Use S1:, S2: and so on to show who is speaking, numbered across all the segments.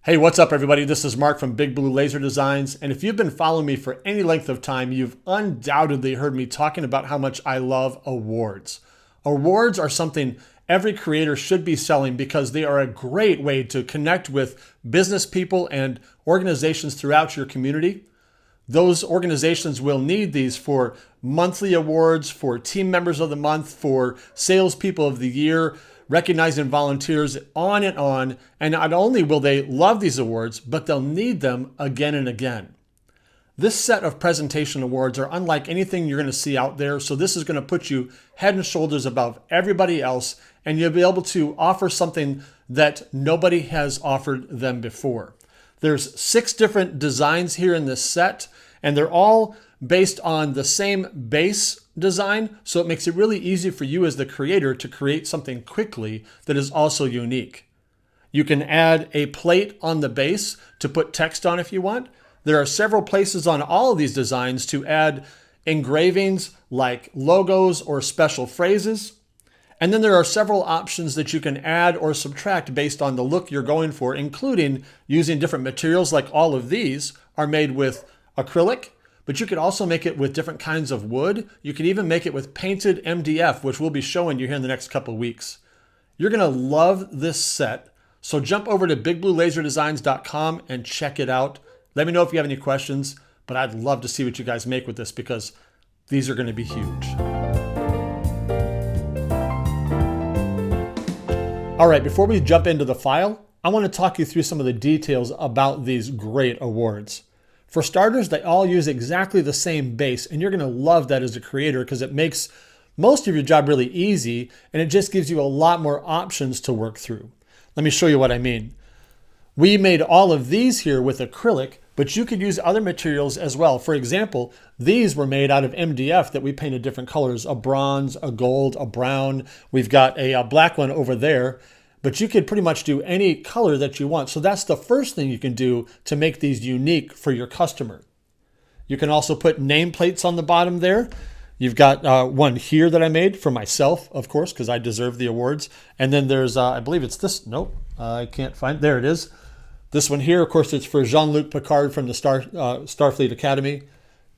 S1: Hey, what's up everybody? This is Mark from Big Blue Laser Designs, and if you've been following me for any length of time, you've undoubtedly heard me talking about how much I love awards. Awards are something every creator should be selling because they are a great way to connect with business people and organizations throughout your community. Those organizations will need these for monthly awards, for team members of the month, for salespeople of the year, recognizing volunteers, on and on. And not only will they love these awards, but they'll need them again and again. This set of presentation awards are unlike anything you're going to see out there. So this is going to put you head and shoulders above everybody else, and you'll be able to offer something that nobody has offered them before. There's 6 different designs here in this set, and they're all based on the same base design, so it makes it really easy for you as the creator to create something quickly that is also unique. You can add a plate on the base to put text on if you want. There are several places on all of these designs to add engravings like logos or special phrases. And then there are several options that you can add or subtract based on the look you're going for, including using different materials. Like all of these are made with acrylic, but you could also make it with different kinds of wood. You can even make it with painted MDF, which we'll be showing you here in the next couple of weeks. You're gonna love this set. So jump over to BigBlueLaserDesigns.com and check it out. Let me know if you have any questions, but I'd love to see what you guys make with this because these are gonna be huge. All right, before we jump into the file, I want to talk you through some of the details about these great awards. For starters, they all use exactly the same base, and you're going to love that as a creator because it makes most of your job really easy, and it just gives you a lot more options to work through. Let me show you what I mean. We made all of these here with acrylic, but you could use other materials as well. For example, these were made out of MDF that we painted different colors, a bronze, a gold, a brown. We've got a black one over there, but you could pretty much do any color that you want. So that's the first thing you can do to make these unique for your customer. You can also put nameplates on the bottom there. You've got one here that I made for myself, of course, because I deserve the awards. And then there's, I believe it's this, nope, I can't find, there it is. This one here, of course, it's for Jean-Luc Picard from the Starfleet Academy.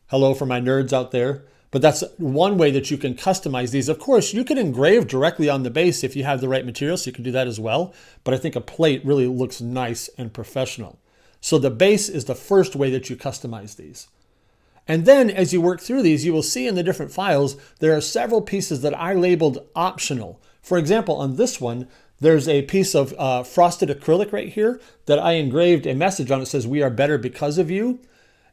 S1: Hello for my nerds out there. But that's one way that you can customize these. Of course, you can engrave directly on the base if you have the right material, so you can do that as well. But I think a plate really looks nice and professional. So the base is the first way that you customize these. And then as you work through these, you will see in the different files, there are several pieces that I labeled optional. For example, on this one, there's a piece of frosted acrylic right here that I engraved a message on. It says, "We are better because of you."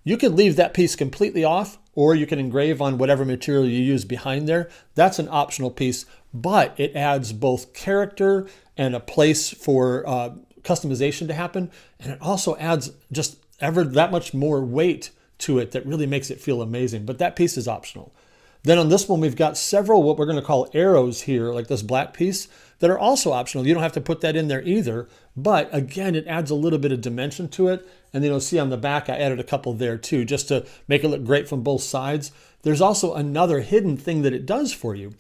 S1: You could leave that piece completely off, or you can engrave on whatever material you use behind there. That's an optional piece, but it adds both character and a place for customization to happen. And it also adds just ever that much more weight to it that really makes it feel amazing. But that piece is optional. Then on this one, we've got several what we're going to call arrows here, like this black piece, that are also optional. You don't have to put that in there either. But again, it adds a little bit of dimension to it. And then you'll see on the back, I added a couple there too, just to make it look great from both sides. There's also another hidden thing that it does for you.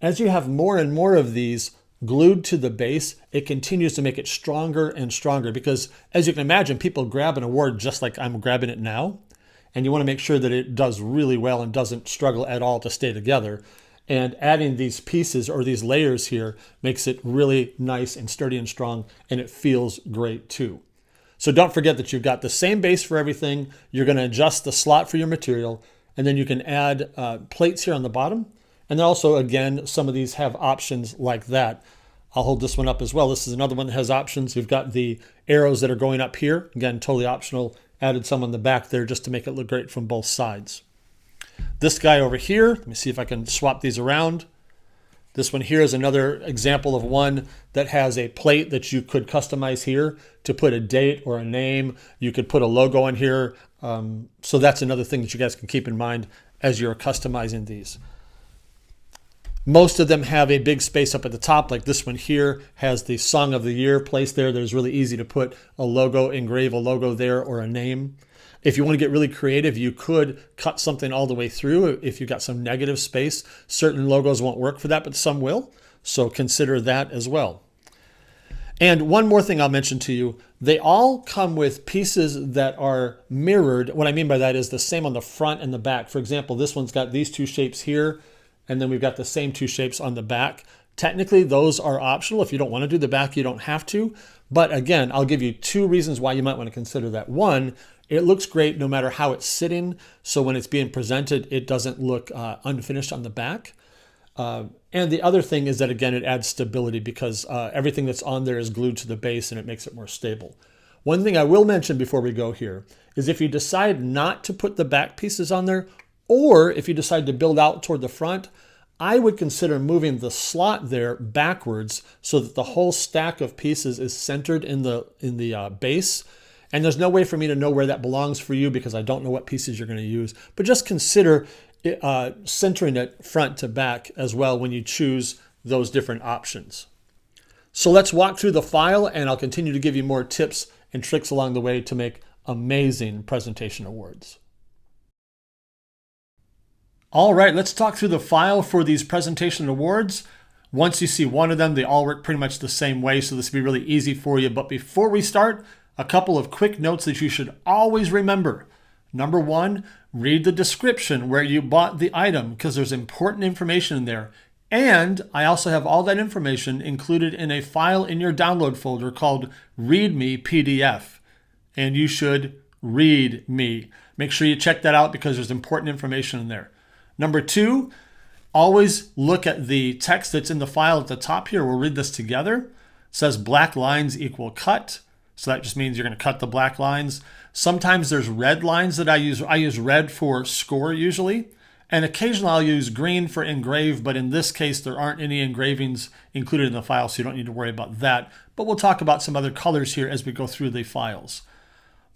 S1: As you have more and more of these glued to the base, it continues to make it stronger and stronger because, as you can imagine, people grab an award just like I'm grabbing it now. And you want to make sure that it does really well and doesn't struggle at all to stay together. And adding these pieces or these layers here makes it really nice and sturdy and strong, and it feels great too. So don't forget that you've got the same base for everything. You're going to adjust the slot for your material, and then you can add plates here on the bottom. And then also, again, some of these have options like that. I'll hold this one up as well. This is another one that has options. You've got the arrows that are going up here. Again, totally optional. Added some on the back there just to make it look great from both sides. This guy over here, let me see if I can swap these around. This one here is another example of one that has a plate that you could customize here to put a date or a name. You could put a logo on here. So that's another thing that you guys can keep in mind as you're customizing these. Most of them have a big space up at the top, like this one here has the Song of the Year placed there. That is really easy to put a logo, engrave a logo there or a name. If you want to get really creative, you could cut something all the way through. If you've got some negative space, certain logos won't work for that, but some will. So consider that as well. And one more thing I'll mention to you, they all come with pieces that are mirrored. What I mean by that is the same on the front and the back. For example, this one's got these two shapes here, and then we've got the same two shapes on the back. Technically, those are optional. If you don't want to do the back, you don't have to. But again, I'll give you two reasons why you might want to consider that. One, it looks great no matter how it's sitting. So when it's being presented, it doesn't look unfinished on the back. And the other thing is that, again, it adds stability because everything that's on there is glued to the base and it makes it more stable. One thing I will mention before we go here is if you decide not to put the back pieces on there, or if you decide to build out toward the front, I would consider moving the slot there backwards so that the whole stack of pieces is centered in the base. And there's no way for me to know where that belongs for you because I don't know what pieces you're going to use. But just consider centering it front to back as well when you choose those different options. So let's walk through the file, and I'll continue to give you more tips and tricks along the way to make amazing presentation awards. All right, let's talk through the file for these presentation awards. Once you see one of them, they all work pretty much the same way, so this will be really easy for you. But before we start, a couple of quick notes that you should always remember. Number one, read the description where you bought the item because there's important information in there. And I also have all that information included in a file in your download folder called README PDF. And you should read me. Make sure you check that out because there's important information in there. Number two, always look at the text that's in the file at the top here. We'll read this together. It says black lines equal cut. So that just means you're going to cut the black lines. Sometimes there's red lines that I use. I use red for score usually. And occasionally I'll use green for engrave, but in this case there aren't any engravings included in the file, so you don't need to worry about that. But we'll talk about some other colors here as we go through the files.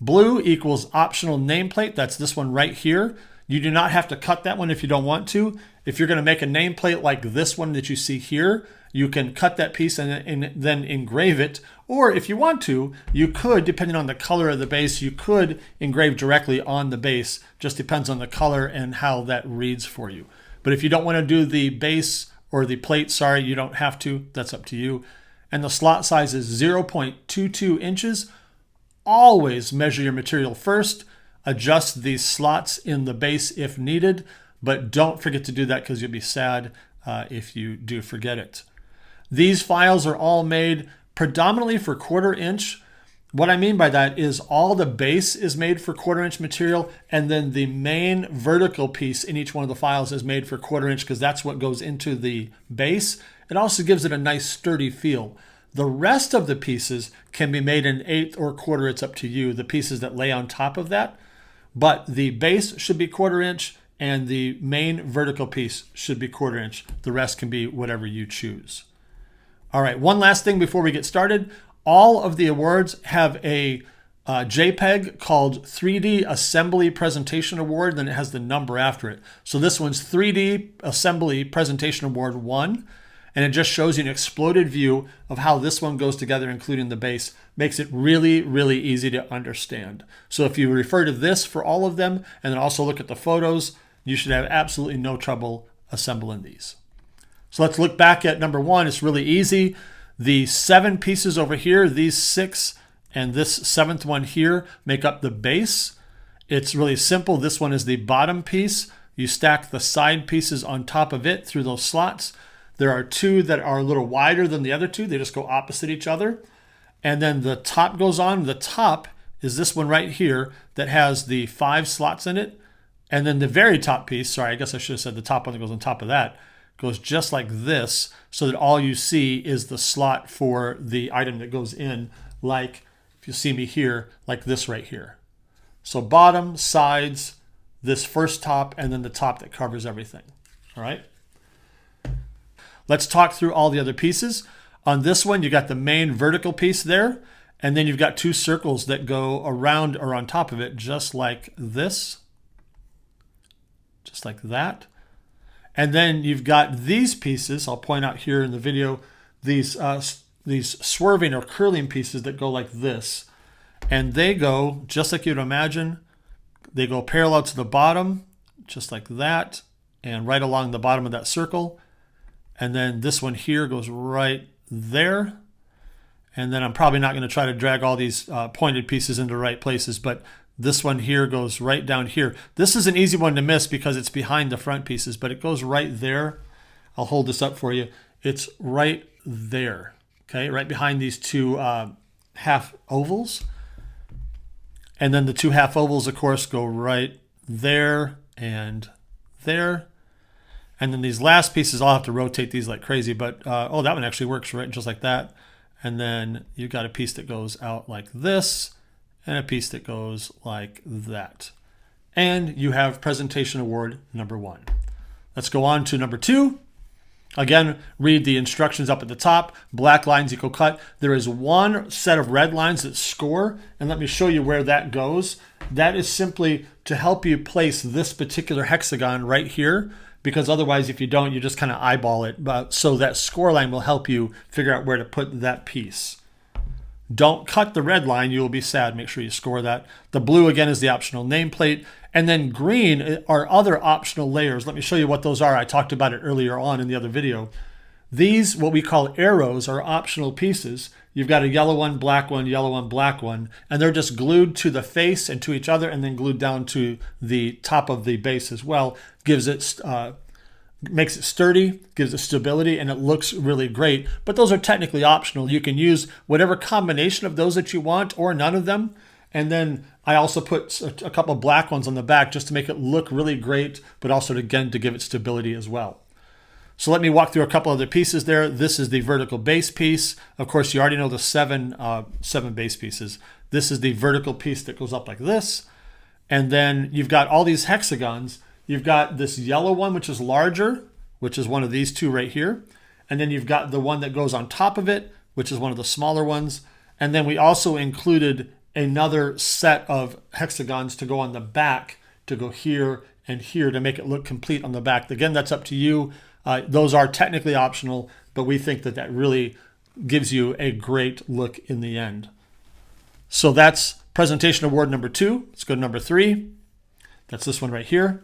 S1: Blue equals optional nameplate. That's this one right here. You do not have to cut that one if you don't want to. If you're going to make a nameplate like this one that you see here, you can cut that piece and then engrave it. Or if you want to, you could, depending on the color of the base, you could engrave directly on the base. Just depends on the color and how that reads for you. But if you don't want to do the base or the plate, sorry, you don't have to. That's up to you. And the slot size is 0.22 inches. Always measure your material first. Adjust these slots in the base if needed, but don't forget to do that because you'll be sad if you do forget it. These files are all made predominantly for 1/4 inch. What I mean by that is all the base is made for 1/4 inch material, and then the main vertical piece in each one of the files is made for 1/4 inch because that's what goes into the base. It also gives it a nice sturdy feel. The rest of the pieces can be made in 1/8 or 1/4. It's up to you, the pieces that lay on top of that. But the base should be 1/4 inch and the main vertical piece should be 1/4 inch. The rest can be whatever you choose. All right, one last thing before we get started. All of the awards have a JPEG called 3D Assembly Presentation Award, then it has the number after it. So this one's 3D Assembly Presentation Award 1, and it just shows you an exploded view of how this one goes together, including the base. Makes it really, really easy to understand. So if you refer to this for all of them, and then also look at the photos, you should have absolutely no trouble assembling these. So let's look back at number one. It's really easy. The 7 pieces over here, these 6 and this 7th one here make up the base. It's really simple. This one is the bottom piece. You stack the side pieces on top of it through those slots. There are 2 that are a little wider than the other 2. They just go opposite each other. And then the top goes on. The top is this one right here that has the 5 slots in it. And then the very top piece, sorry, I guess I should have said the top one that goes on top of that, goes just like this, so that all you see is the slot for the item that goes in, like, if you see me here, like this right here. So bottom, sides, this first top, and then the top that covers everything. All right? Let's talk through all the other pieces. On this one, you got the main vertical piece there, and then you've got 2 circles that go around or on top of it, just like this. Just like that. And then you've got these pieces, I'll point out here in the video, these swerving or curling pieces that go like this. And they go, just like you'd imagine, they go parallel to the bottom, just like that, and right along the bottom of that circle. And then this one here goes right there. And then I'm probably not going to try to drag all these pointed pieces into the right places, but this one here goes right down here. This is an easy one to miss because it's behind the front pieces, but it goes right there. I'll hold this up for you. It's right there, okay, right behind these two half ovals. And then the two half ovals, of course, go right there and there. And then these last pieces, I'll have to rotate these like crazy, but oh, that one actually works right just like that. And then you've got a piece that goes out like this and a piece that goes like that. And you have presentation award number 1. Let's go on to number 2. Again, read the instructions up at the top. Black lines equal cut. There is one set of red lines that score, and let me show you where that goes. That is simply to help you place this particular hexagon right here, because otherwise if you don't, you just kind of eyeball it. So that score line will help you figure out where to put that piece. Don't cut the red line, you will be sad. Make sure you score that. The blue, again, is the optional nameplate. And then green are other optional layers. Let me show you what those are. I talked about it earlier on in the other video. These, what we call arrows, are optional pieces. You've got a yellow one, black one, yellow one, black one, and they're just glued to the face and to each other and then glued down to the top of the base as well. Gives it makes it sturdy, gives it stability, and it looks really great. But those are technically optional. You can use whatever combination of those that you want or none of them. And then I also put a couple of black ones on the back just to make it look really great, but also, again, to give it stability as well. So let me walk through a couple other pieces there. This is the vertical base piece. Of course, you already know the seven base pieces. This is the vertical piece that goes up like this. And then you've got all these hexagons. You've got this yellow one, which is larger, which is one of these two right here. And then you've got the one that goes on top of it, which is one of the smaller ones. And then we also included another set of hexagons to go on the back, to go here and here to make it look complete on the back. Again, that's up to you. Those are technically optional, but we think that that really gives you a great look in the end. So that's presentation award number 2. Let's go to number 3. That's this one right here.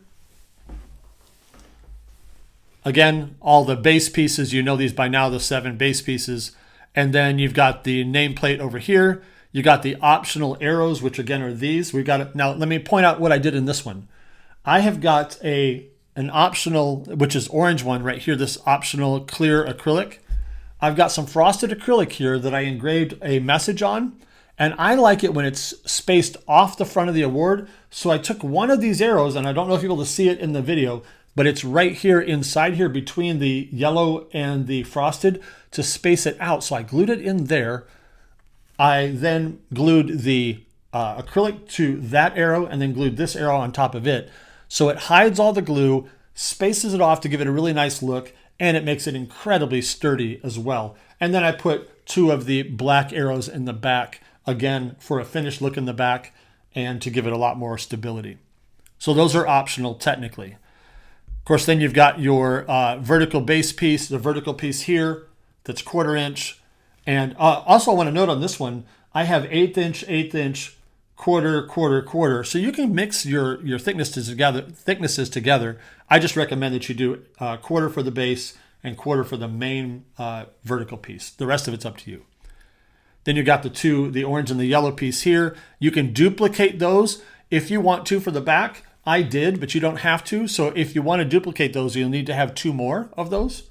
S1: Again, all the base pieces, you know these by now, the 7 base pieces. And then you've got the nameplate over here. You got the optional arrows, which again are these. We've got it. Now, let me point out what I did in this one. I have got an optional, which is orange one right here, this optional clear acrylic. I've got some frosted acrylic here that I engraved a message on. And I like it when it's spaced off the front of the award. So I took one of these arrows, and I don't know if you're able to see it in the video, but it's right here inside here between the yellow and the frosted to space it out. So I glued it in there. I then glued the acrylic to that arrow and then glued this arrow on top of it. So it hides all the glue, spaces it off to give it a really nice look, and it makes it incredibly sturdy as well. And then I put 2 of the black arrows in the back, again, for a finished look in the back and to give it a lot more stability. So those are optional technically. Of course, then you've got your vertical base piece, the vertical piece here that's 1/4 inch. And also I want to note on this one, I have 1/8 inch, 1/8 inch, 1/4, 1/4, 1/4. So you can mix your thicknesses together. I just recommend that you do 1/4 for the base and 1/4 for the main vertical piece. The rest of it's up to you. Then you got the orange and the yellow piece here. You can duplicate those if you want to for the back. I did, but you don't have to. So if you want to duplicate those, you'll need to have 2 more of those.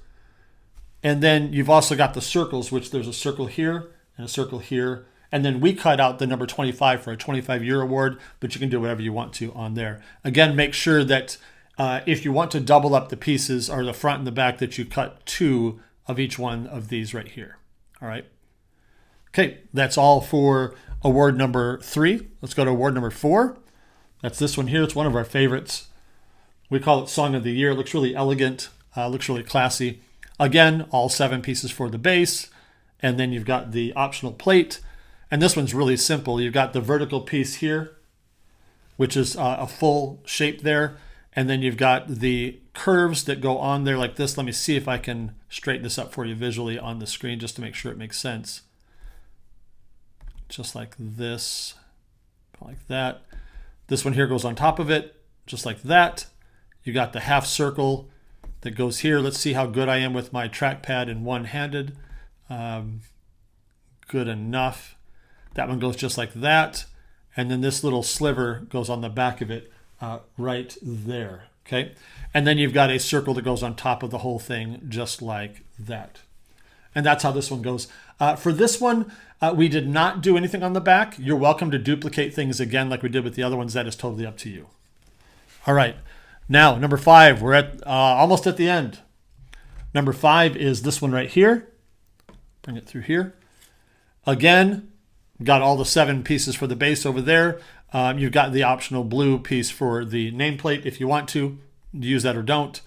S1: And then you've also got the circles, which there's a circle here and a circle here. And then we cut out the number 25 for a 25-year award, but you can do whatever you want to on there. Again, make sure that if you want to double up the pieces or the front and the back, that you cut 2 of each one of these right here. All right. Okay, that's all for award number 3. Let's go to award number 4. That's this one here. It's one of our favorites. We call it Song of the Year. It looks really elegant, looks really classy. Again, all 7 pieces for the base. And then you've got the optional plate. And this one's really simple. You've got the vertical piece here, which is a full shape there. And then you've got the curves that go on there like this. Let me see if I can straighten this up for you visually on the screen just to make sure it makes sense. Just like this, like that. This one here goes on top of it, just like that. You got the half circle that goes here. Let's see how good I am with my trackpad and one-handed. good enough. That one goes just like that. And then this little sliver goes on the back of it right there. Okay. And then you've got a circle that goes on top of the whole thing just like that. And that's how this one goes. For this one, we did not do anything on the back. You're welcome to duplicate things again like we did with the other ones. That is totally up to you. All right. Now, number 5, we're at almost at the end. Number 5 is this one right here. Bring it through here. Again, got all the 7 pieces for the base over there. You've got the optional blue piece for the nameplate if you want to use that or don't.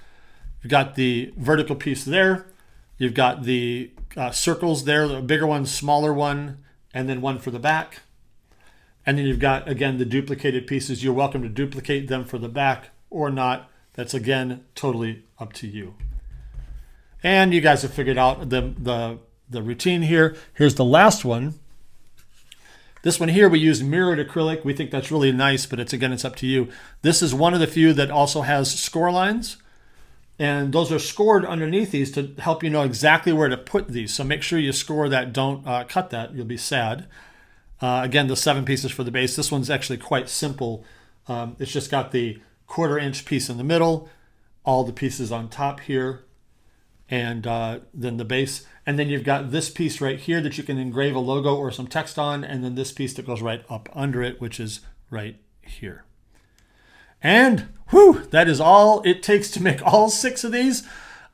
S1: You've got the vertical piece there. You've got the circles there, the bigger one, smaller one, and then one for the back. And then you've got, again, the duplicated pieces. You're welcome to duplicate them for the back or not. That's, again, totally up to you. And you guys have figured out the routine here. Here's the last one. This one here, we use mirrored acrylic. We think that's really nice, but it's up to you. This is one of the few that also has score lines. And those are scored underneath these to help you know exactly where to put these. So make sure you score that. Don't cut that. You'll be sad. Again, the 7 pieces for the base. This one's actually quite simple. It's just got the 1/4 inch piece in the middle, all the pieces on top here, and then the base. And then you've got this piece right here that you can engrave a logo or some text on, and then this piece that goes right up under it, which is right here. And whew, that is all it takes to make all 6 of these.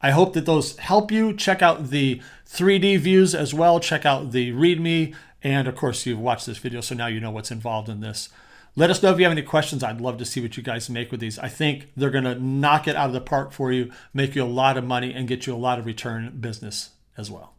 S1: I hope that those help you. Check out the 3D views as well. Check out the README. And of course, you've watched this video, so now you know what's involved in this. Let us know if you have any questions. I'd love to see what you guys make with these. I think they're going to knock it out of the park for you, make you a lot of money, and get you a lot of return business as well.